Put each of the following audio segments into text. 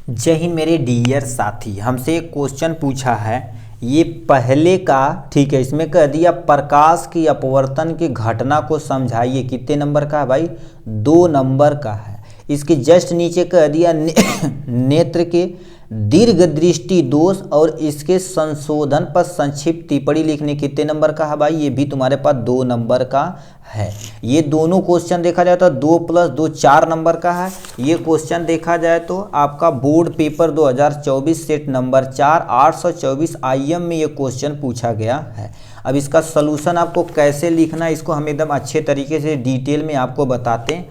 जय हिंद मेरे डियर साथी। हमसे एक क्वेश्चन पूछा है, ये पहले का, ठीक है, इसमें कह दिया प्रकाश की अपवर्तन की घटना को समझाइए। कितने नंबर का है भाई? 2 नंबर का है। इसके जस्ट नीचे कह दिया नेत्र के दीर्घ दृष्टि दोष और इसके संशोधन पर संक्षिप्त टिप्पणी लिखने। कितने नंबर का है भाई? ये भी तुम्हारे पास 2 नंबर का है। ये दोनों क्वेश्चन देखा जाए तो 2 + 2 4 नंबर का है। ये क्वेश्चन देखा जाए तो आपका board paper 2024 set number 4 824 IM में ये क्वेश्चन पूछा गया है। अब इसका सलूशन आपको कैसे लिखना है, इसको हम एकदम अच्छे तरीके से डिटेल में आपको बताते हैं।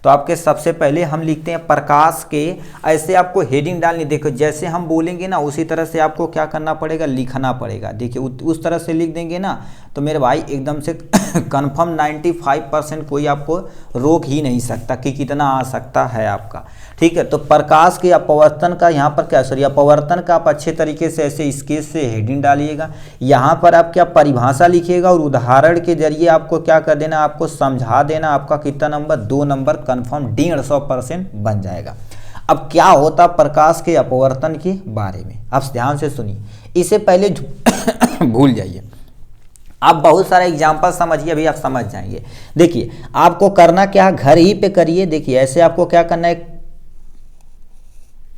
तो आपके सबसे पहले हम लिखते हैं प्रकाश के, ऐसे आपको हेडिंग डालनी। देखो जैसे हम बोलेंगे ना उसी तरह से आपको क्या करना पड़ेगा, लिखना पड़ेगा। देखिए उस तरह से लिख देंगे ना तो मेरे भाई एकदम से कंफर्म 95% कोई आपको रोक ही नहीं सकता कि कितना आ सकता है आपका। ठीक है, तो प्रकाश के अपवर्तन का यहाँ पर क्या, सॉरी, अपवर्तन का आप अच्छे तरीके से ऐसे स्केच से हेडिंग डालिएगा। यहाँ पर आप क्या परिभाषा लिखिएगा और उदाहरण के जरिए आपको क्या कर देना, आपको समझा देना। आपका कितना नंबर? 2 नंबर कंफर्म 150% बन जाएगा। अब क्या होता प्रकाश के अपवर्तन के बारे में, आप ध्यान से सुनिए, इससे पहले भूल जाइए। आप बहुत सारे एग्जाम्पल समझिए, अभी आप समझ जाएंगे। देखिए आपको करना क्या है, घर ही पे करिए। देखिए ऐसे आपको क्या करना है,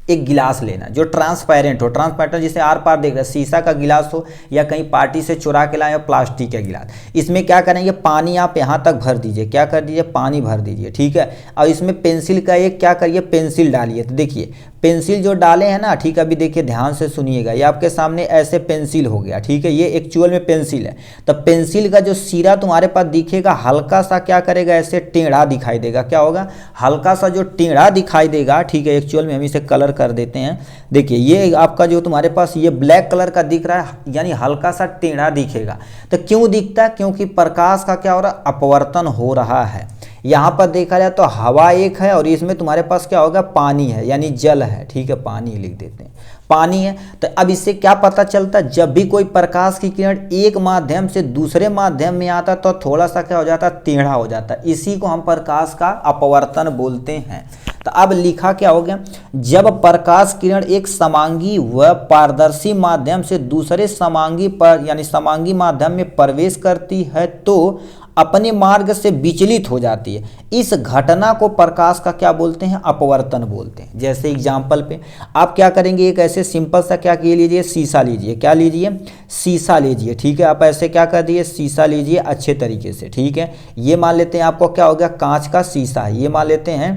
एक गिलास लेना जो ट्रांसपेरेंट हो, ट्रांसपेरेंट जिसे आर पार देख रहे हैं, शीशा का गिलास हो या कहीं पार्टी से चुरा के लाए हो प्लास्टिक का गिलास। इसमें क्या करेंगे, पानी आप यहाँ तक भर दीजिए। क्या कर दीजिए, पानी भर दीजिए। ठीक है, और इसमें पेंसिल का एक क्या करिए, पेंसिल डालिए। तो देखिए पेंसिल जो डाले हैं ना, ठीक है, अभी देखिए ध्यान से सुनिएगा। ये आपके सामने ऐसे पेंसिल हो गया। ठीक है, ये एक्चुअल में पेंसिल है। तो पेंसिल का जो सिरा तुम्हारे पास दिखेगा हल्का सा क्या करेगा, ऐसे टेढ़ा दिखाई देगा। क्या होगा, हल्का सा जो टेढ़ा दिखाई देगा। ठीक है, एक्चुअल में हम इसे कलर कर देते हैं। देखिए ये आपका जो तुम्हारे पास ये ब्लैक कलर का दिख रहा है, यानी हल्का सा टेढ़ा दिखेगा। तो क्यों दिखता है? क्योंकि प्रकाश का क्या हो रहा है, अपवर्तन हो रहा है। यहाँ पर देखा जाए तो हवा एक है और इसमें तुम्हारे पास क्या होगा, पानी है, यानी जल है। ठीक है, पानी लिख देते हैं, पानी है। तो अब इससे क्या पता चलता है, जब भी कोई प्रकाश की किरण एक माध्यम से दूसरे माध्यम में आता तो थोड़ा सा क्या हो जाता है, टेढ़ा हो जाता है। इसी को हम प्रकाश का अपवर्तन बोलते हैं। तो अब लिखा क्या हो गया, जब प्रकाश किरण एक समांगी व पारदर्शी माध्यम से दूसरे समांगी पर यानी समांगी माध्यम में प्रवेश करती है तो अपने मार्ग से विचलित हो जाती है। इस घटना को प्रकाश का क्या बोलते हैं, अपवर्तन बोलते हैं। जैसे एग्जाम्पल पे आप क्या करेंगे, एक ऐसे सिंपल सा क्या किए लीजिए, शीशा लीजिए। क्या लीजिए, शीशा लीजिए। ठीक है, आप ऐसे क्या कर दिए, शीशा लीजिए अच्छे तरीके से। ठीक है, ये मान लेते हैं आपको क्या हो गया, कांच का शीशा है। ये मान लेते हैं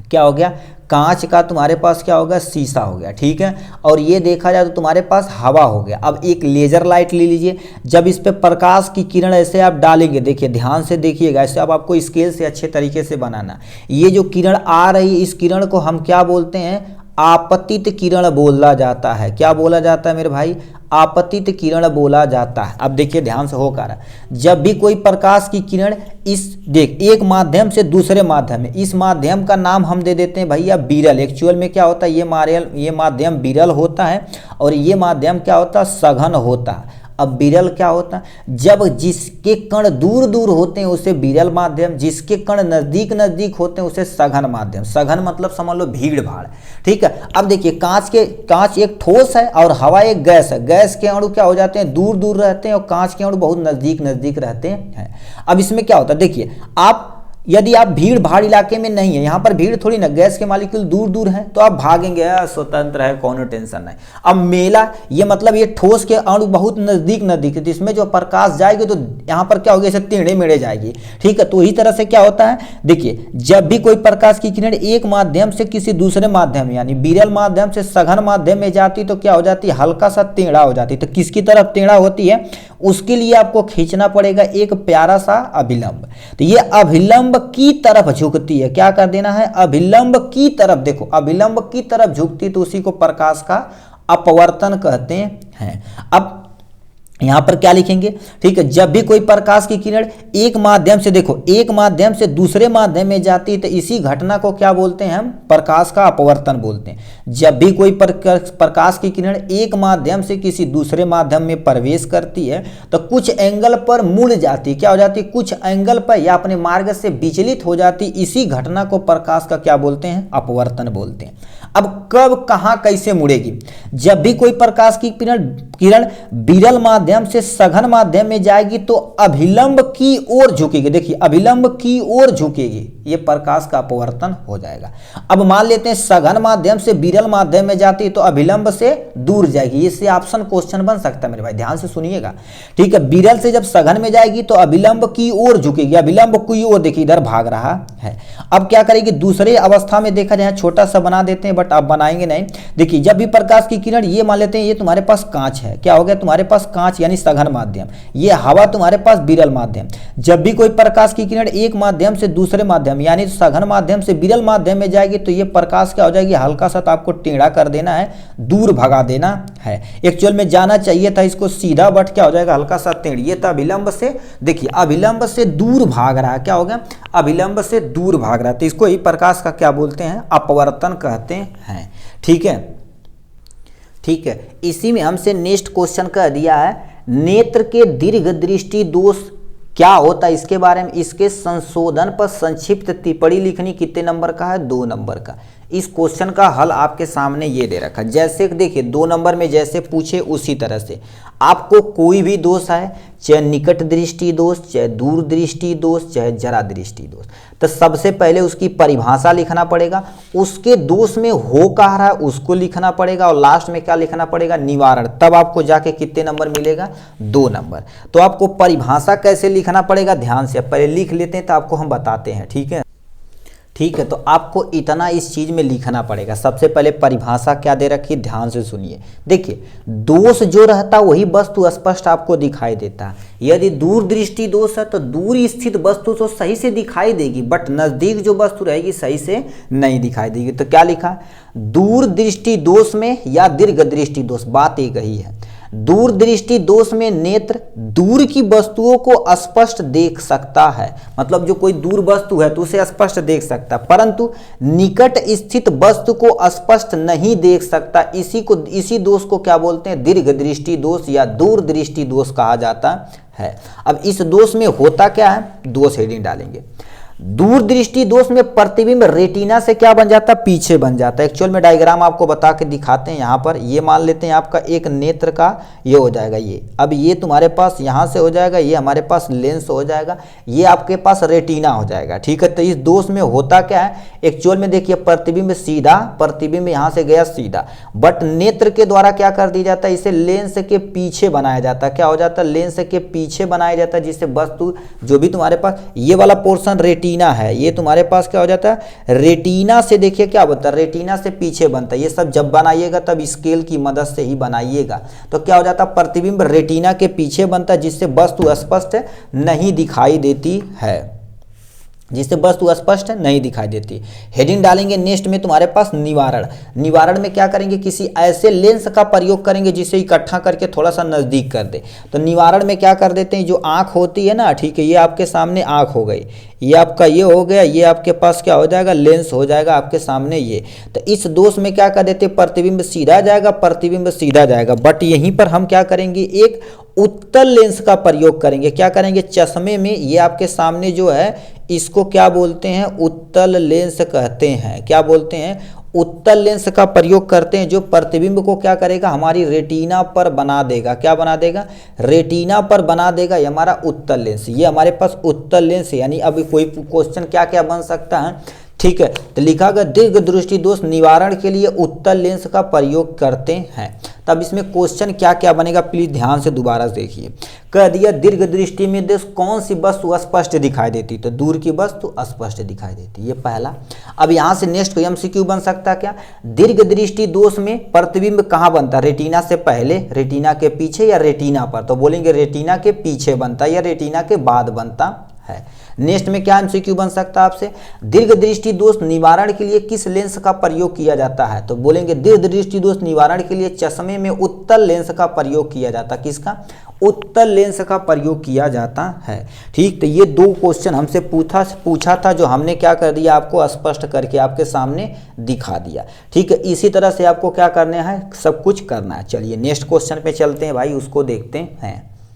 क्या हो गया, कांच का तुम्हारे पास क्या होगा, शीशा हो गया। ठीक है, और ये देखा जाए तो तुम्हारे पास हवा हो गया। अब एक लेजर लाइट ले लीजिए। जब इस पे प्रकाश की किरण ऐसे आप डालेंगे, देखिए ध्यान से देखिएगा, ऐसे अब आपको स्केल से अच्छे तरीके से बनाना। ये जो किरण आ रही है, इस किरण को हम क्या बोलते हैं, आपतित किरण बोला जाता है। क्या बोला जाता है मेरे भाई, आपतित किरण बोला जाता है। अब देखिए ध्यान से हो कर, जब भी कोई प्रकाश की किरण इस देख एक माध्यम से दूसरे माध्यम में, इस माध्यम का नाम हम दे देते हैं भैया विरल। एक्चुअल में क्या होता है, ये माध्यम विरल होता है और ये माध्यम क्या होता है, सघन होता है। अब विरल क्या होता है, जब जिसके कण दूर दूर होते हैं उसे विरल माध्यम, जिसके कण नजदीक नजदीक होते हैं उसे सघन माध्यम। सघन मतलब समझ लो भीड़ भाड़। ठीक है, अब देखिए कांच एक ठोस है और हवा एक गैस है। गैस के अणु क्या हो जाते हैं, दूर दूर रहते हैं और कांच के अणु बहुत नजदीक नजदीक रहते हैं। अब इसमें क्या होता है, देखिए यदि आप भीड़ भाड़ इलाके में नहीं है, यहाँ पर भीड़ थोड़ी ना, गैस के मालिक्यूल दूर दूर हैं तो आप भागेंगे, स्वतंत्र है, कोनो टेंशन नहीं। अब मेला, ये मतलब ये ठोस के अणु बहुत नजदीक नजदीक है, जिसमें जो प्रकाश जाएगी तो यहाँ पर क्या होगी, ऐसे टेढ़े मेढ़े जाएगी। ठीक है, तो इसी तरह से क्या होता है, देखिए जब भी कोई प्रकाश की किरण एक माध्यम से किसी दूसरे माध्यम यानी विरल माध्यम से सघन माध्यम में जाती तो क्या हो जाती है, हल्का सा टेढ़ा हो जाती। तो किसकी तरफ टेढ़ा होती है, उसके लिए आपको खींचना पड़ेगा एक प्यारा सा अभिलंब। तो ये अभिलंब की तरफ झुकती है। क्या कर देना है, अभिलंब की तरफ। देखो अभिलंब की तरफ झुकती तो उसी को प्रकाश का अपवर्तन कहते हैं। अब यहां पर क्या लिखेंगे, ठीक है, जब भी कोई प्रकाश की किरण एक माध्यम से, देखो एक माध्यम से दूसरे माध्यम में जाती है तो इसी घटना को क्या बोलते हैं हम, प्रकाश का अपवर्तन बोलते हैं। जब भी कोई प्रकाश की किरण एक माध्यम से किसी दूसरे माध्यम में प्रवेश करती है तो कुछ एंगल पर मुड़ जाती, क्या हो जाती, कुछ एंगल पर या अपने मार्ग से विचलित हो जाती, इसी घटना को प्रकाश का क्या बोलते हैं, अपवर्तन बोलते हैं। अब कब कहां कैसे मुड़ेगी, जब भी कोई प्रकाश की किरण विरल माध्यम से सघन माध्यम में जाएगी तो अभिलंब की ओर झुकेगी, देखिए अभिलंब की ओर झुकेगी, ये प्रकाश का अपवर्तन हो जाएगा। अब मान लेते हैं सघन माध्यम से विरल माध्यम में जाती है तो अभिलंब से दूर जाएगी, इससे ऑप्शन क्वेश्चन बन सकता है मेरे भाई, ध्यान से सुनिएगा, ठीक है। विरल से जब सघन में जाएगी तो अभिलंब की ओर झुकेगी, अभिलंब की ओर, देखिए इधर भाग रहा है। अब क्या करेगी, दूसरे अवस्था में देखा जाए, छोटा सा बना देते हैं बट अब बनाएंगे नहीं। देखिए जब भी प्रकाश की किरण, ये मान लेते हैं ये तुम्हारे पास कांच है, क्या हो गया तुम्हारे पास कांच यानी सघन माध्यम, ये हवा तुम्हारे पास विरल माध्यम। जब भी कोई प्रकाश की किरण एक माध्यम से दूसरे माध्यम यानी सघन माध्यम से विरल माध्यम में जाएगी तो ये प्रकाश क्या हो जाएगी, हल्का सा तो आपको टेढ़ा कर देना है, दूर भगा देना है। एक्चुअल में जाना चाहिए था इसको सीधा, बट क्या हो जाएगा हल्का सा टेढ़, ये था अभिलंब से, देखिए अभिलंब से दूर भाग रहा है, क्या हो गया, अभिलंब से दूर भाग रहा है, तो इसको ही प्रकाश का क्या बोलते हैं, अपवर्तन कहते हैं, ठीक है, ठीक है। इसी में हमसे नेक्स्ट क्वेश्चन कह दिया है, नेत्र के दीर्घ दृष्टि दोष क्या होता है, इसके बारे में, इसके संशोधन पर संक्षिप्त टिप्पणी लिखनी, कितने नंबर का है, 2 नंबर का। इस क्वेश्चन का हल आपके सामने ये दे रखा है, जैसे देखिए 2 नंबर में जैसे पूछे उसी तरह से आपको कोई भी दोष है, चाहे निकट दृष्टि दोष, चाहे दूर दृष्टि दोष, चाहे जरा दृष्टि दोष, तो सबसे पहले उसकी परिभाषा लिखना पड़ेगा, उसके दोष में हो कह रहा है उसको लिखना पड़ेगा, और लास्ट में क्या लिखना पड़ेगा, निवारण, तब आपको जाके कितने नंबर मिलेगा, 2 नंबर। तो आपको परिभाषा कैसे लिखना पड़ेगा, ध्यान से पहले लिख लेते हैं तो आपको हम बताते हैं, ठीक है, ठीक है। तो आपको इतना इस चीज में लिखना पड़ेगा, सबसे पहले परिभाषा क्या दे रखी है, ध्यान से सुनिए। देखिए दोष जो रहता वही वस्तु स्पष्ट आपको दिखाई देता है, यदि दूर दृष्टि दोष है तो दूर स्थित वस्तु तो सही से दिखाई देगी, बट नजदीक जो वस्तु रहेगी सही से नहीं दिखाई देगी। तो क्या लिखा, दूर दृष्टि दोष में या दीर्घ दृष्टि दोष, बात एक ही है। दूर दृष्टि दोष में नेत्र दूर की वस्तुओं को स्पष्ट देख सकता है, मतलब जो कोई दूर वस्तु है तो उसे स्पष्ट देख सकता है, परंतु निकट स्थित वस्तु को स्पष्ट नहीं देख सकता, इसी दोष को क्या बोलते हैं, दीर्घ दृष्टि दोष या दूर दृष्टि दोष कहा जाता है। अब इस दोष में होता क्या है, दोष हेडिंग डालेंगे। दूर दृष्टि दोष में प्रतिबिंब रेटिना से क्या बन जाता है, पीछे बन जाता है। एक्चुअल में डायग्राम आपको बता के दिखाते हैं, यहाँ पर ये मान लेते हैं आपका एक नेत्र का ये हो जाएगा, ये अब ये तुम्हारे पास यहाँ से हो जाएगा, ये हमारे पास लेंस हो जाएगा, ये आपके पास रेटिना हो जाएगा, ठीक है। तो इस दोष में होता क्या है, एक्चुअल में देखिए प्रतिबिंब सीधा, प्रतिबिंब यहाँ से गया सीधा, बट नेत्र के द्वारा क्या कर दिया जाता है, इसे लेंस के पीछे बनाया जाता है, क्या हो जाता है, लेंस के पीछे बनाया जाता है, जिससे वस्तु जो भी तुम्हारे पास ये वाला पोर्शन रेटिना है, ये तुम्हारे पास क्या हो जाता है, रेटिना से देखिए क्या बनता है, रेटिना से पीछे बनता है। ये सब जब बनाइएगा तब स्केल की मदद से ही बनाइएगा, तो क्या हो जाता है, प्रतिबिंब रेटिना के पीछे बनता है, जिससे वस्तु स्पष्ट नहीं दिखाई देती है, जिससे वस्तु स्पष्ट नहीं दिखाई देती। हेडिंग डालेंगे नेक्स्ट में तुम्हारे पास निवारण। निवारण में क्या करेंगे, किसी ऐसे लेंस का प्रयोग करेंगे जिसे इकट्ठा करके थोड़ा सा नजदीक कर दे। तो निवारण में क्या कर देते हैं, जो आंख होती है ना, ठीक है, ये आपके सामने आंख हो गई, ये आपका ये हो गया, ये आपके पास क्या हो जाएगा, लेंस हो जाएगा आपके सामने ये। तो इस दोष में क्या कर देते हैं, प्रतिबिंब सीधा जाएगा, प्रतिबिंब सीधा जाएगा, बट यहीं पर हम क्या करेंगे, एक उत्तल लेंस का प्रयोग करेंगे। क्या करेंगे, चश्मे में ये आपके सामने जो है इसको क्या बोलते हैं, उत्तल लेंस कहते हैं। क्या बोलते हैं, उत्तल लेंस का प्रयोग करते हैं, जो प्रतिबिंब को क्या करेगा, हमारी रेटिना पर बना देगा। क्या बना देगा, रेटिना पर बना देगा, ये हमारा उत्तल लेंस, ये हमारे पास उत्तल लेंस है। यानी अभी कोई क्वेश्चन क्या क्या बन सकता है, ठीक है, तो लिखा गया दीर्घ दृष्टि दोष निवारण के लिए उत्तल लेंस का प्रयोग करते हैं। तब इसमें क्वेश्चन क्या क्या बनेगा, प्लीज ध्यान से दोबारा देखिए। कह दिया दीर्घ दृष्टि में दोष कौन सी वस्तु स्पष्ट दिखाई देती, तो दूर की वस्तु स्पष्ट दिखाई देती, ये पहला। अब यहाँ से नेक्स्ट कोई एमसीक्यू बन सकता है क्या, दीर्घ दृष्टि दोष में प्रतिबिंब कहाँ बनता, रेटिना से पहले, रेटिना के पीछे या रेटिना पर, तो बोलेंगे रेटिना के पीछे बनता या रेटिना के बाद बनता है। नेक्स्ट में क्या एमसीक्यू बन सकता है आपसे, दीर्घ दृष्टि दोष निवारण के लिए किस लेंस का प्रयोग किया जाता है, तो बोलेंगे दीर्घ दृष्टि दोष निवारण के लिए चश्मे में उत्तल लेंस का प्रयोग किया जाता है। किसका, उत्तल लेंस का प्रयोग किया जाता है। ठीक, तो ये 2 क्वेश्चन हमसे पूछा था जो हमने क्या कर दिया, आपको स्पष्ट करके आपके सामने दिखा दिया। ठीक है, इसी तरह से आपको क्या करना है, सब कुछ करना है। चलिए नेक्स्ट क्वेश्चन पे चलते हैं भाई, उसको देखते हैं।